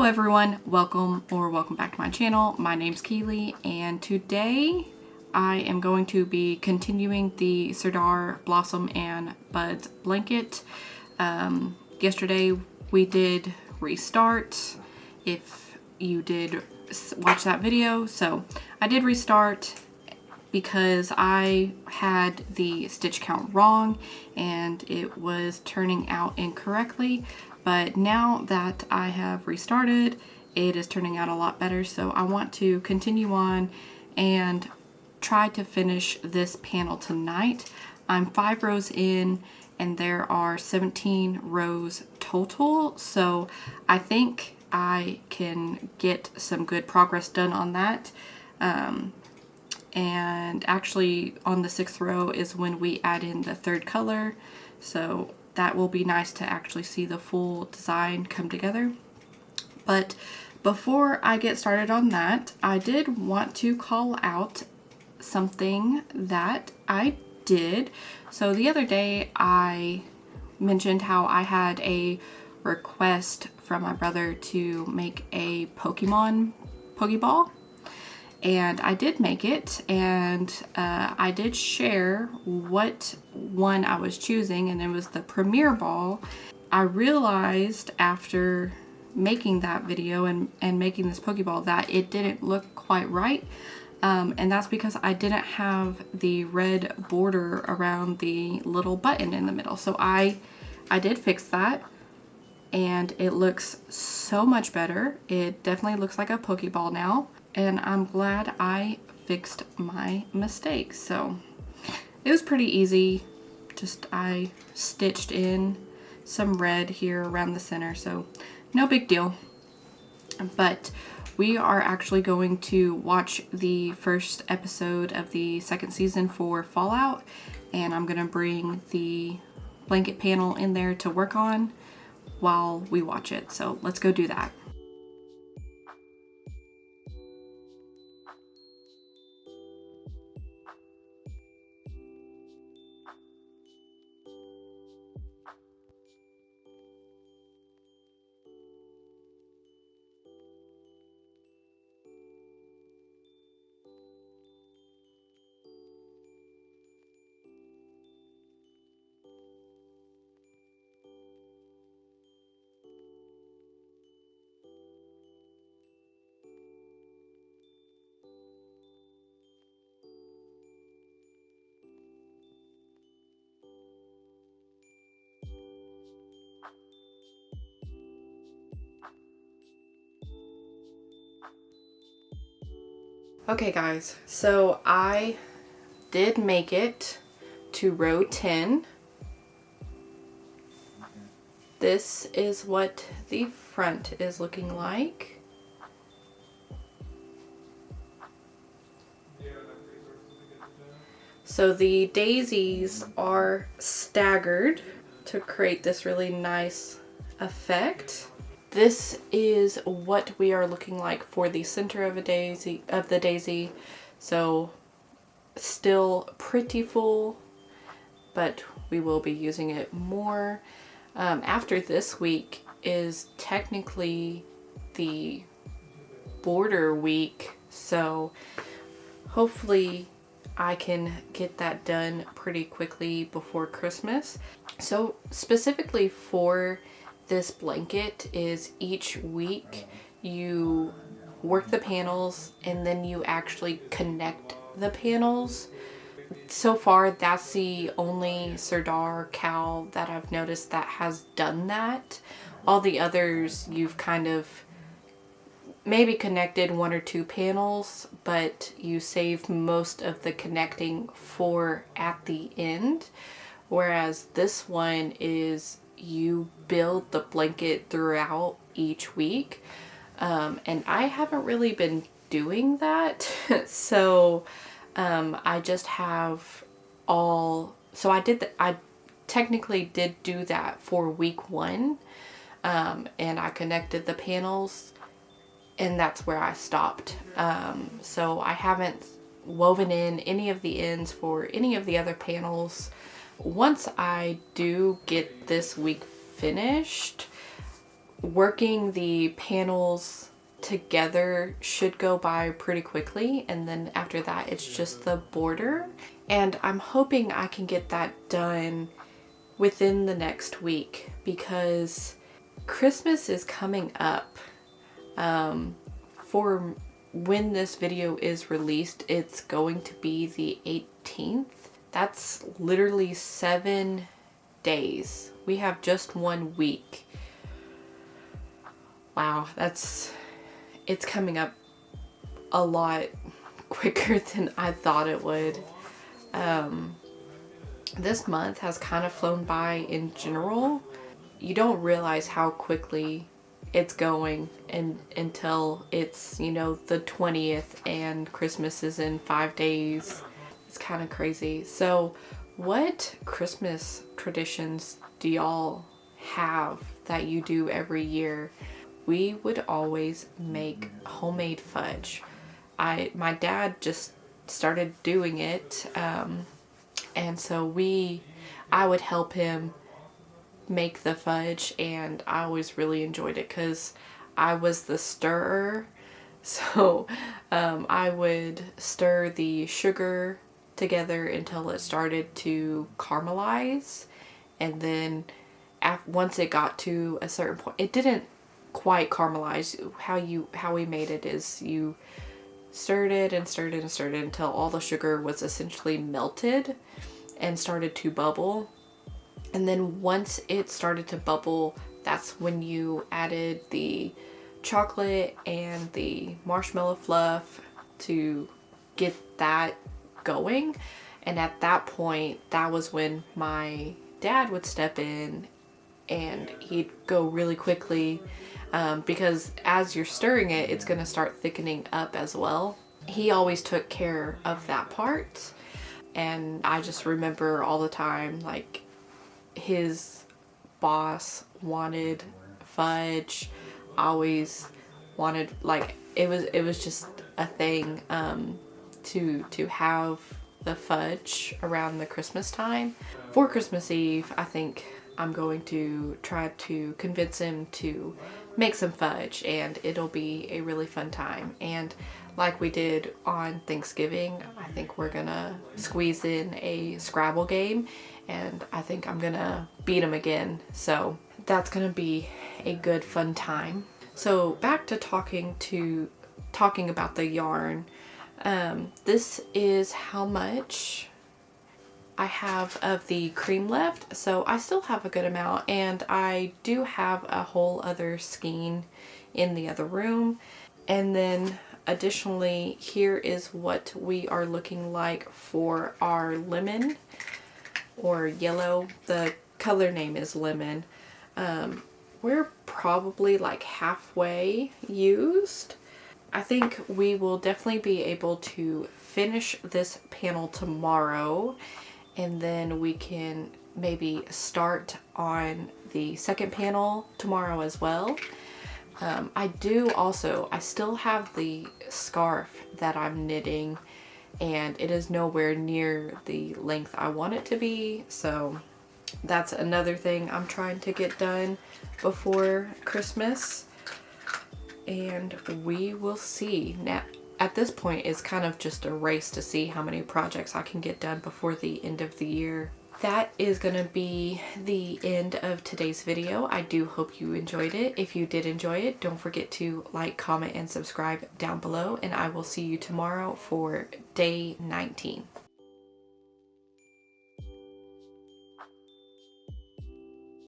everyone, welcome back to my channel. My name's Keely, and today I am going to be continuing the Sardar Blossom and Buds blanket. Yesterday we did restart, if you did watch that video. So I did restart because I had the stitch count wrong and it was turning out incorrectly. But now that I have restarted, it is turning out a lot better. So I want to continue on and try to finish this panel tonight. I'm 5 rows in and there are 17 rows total. So I think I can get some good progress done on that. And actually on the 6th row is when we add in the 3rd color. So that will be nice to actually see the full design come together. But before I get started on that, I did want to call out something that I did. So the other day I mentioned how I had a request from my brother to make a Pokemon Pokeball. And I did make it, and I did share what one I was choosing, and it was the Premier Ball. I realized after making that video and making this Pokeball that it didn't look quite right, and that's because I didn't have the red border around the little button in the middle. So I did fix that, and it looks so much better. It definitely looks like a Pokeball now. And I'm glad I fixed my mistake. So it was pretty easy. Just I stitched in some red here around the center. So no big deal. But we are actually going to watch the first episode of the 2nd season for Fallout. And I'm going to bring the blanket panel in there to work on while we watch it. So let's go do that. Okay guys, so I did make it to row 10. This is what the front is looking like. So the daisies are staggered to create this really nice effect. This is what we are looking like for the center of the daisy. So still pretty full, but we will be using it more. After this week is technically the border week, so hopefully I can get that done pretty quickly before Christmas. So specifically for this blanket is each week you work the panels and then you actually connect the panels. So far that's the only Sardar cowl that I've noticed that has done that. All the others you've kind of maybe connected 1 or 2 panels, but you save most of the connecting for at the end. Whereas this one is you build the blanket throughout each week, and I haven't really been doing that. So I just have so I technically did do that for week 1, and I connected the panels, and that's where I stopped. So I haven't woven in any of the ends for any of the other panels. Once I do get this week finished, working the panels together should go by pretty quickly, and then after that it's just the border, and I'm hoping I can get that done within the next week because Christmas is coming up. For when this video is released, it's going to be the 18th. That's literally 7 days. We have just 1 week. Wow, it's coming up a lot quicker than I thought it would. This month has kind of flown by in general. You don't realize how quickly it's going until it's, you know, the 20th and Christmas is in 5 days. It's kind of crazy. So what Christmas traditions do y'all have that you do every year? We would always make homemade fudge. My dad just started doing it, and so I would help him make the fudge, and I always really enjoyed it because I was the stirrer. So I would stir the sugar together until it started to caramelize, and then once it got to a certain point, it didn't quite caramelize. How we made it is you stirred it and stirred it and stirred it until all the sugar was essentially melted and started to bubble. And then once it started to bubble, that's when you added the chocolate and the marshmallow fluff to get that going. And at that point, that was when my dad would step in, and he'd go really quickly, because as you're stirring it, it's going to start thickening up as well. He always took care of that part. And I just remember all the time, like, his boss wanted fudge. Always wanted, like, it was just a thing to have the fudge around the Christmas time. For Christmas Eve, I think I'm going to try to convince him to make some fudge, and it'll be a really fun time. And like we did on Thanksgiving, I think we're gonna squeeze in a Scrabble game, and I think I'm gonna beat him again. So that's gonna be a good fun time. So back to talking about the yarn. This is how much I have of the cream left. So I still have a good amount, and I do have a whole other skein in the other room. And then additionally, here is what we are looking like for our lemon or yellow. The color name is lemon. We're probably like halfway used. I think we will definitely be able to finish this panel tomorrow, and then we can maybe start on the second panel tomorrow as well. I still have the scarf that I'm knitting, and it is nowhere near the length I want it to be, so that's another thing I'm trying to get done before Christmas, and we will see. Now, at this point, it's kind of just a race to see how many projects I can get done before the end of the year. That is going to be the end of today's video. I do hope you enjoyed it. If you did enjoy it, don't forget to like, comment, and subscribe down below, and I will see you tomorrow for day 19.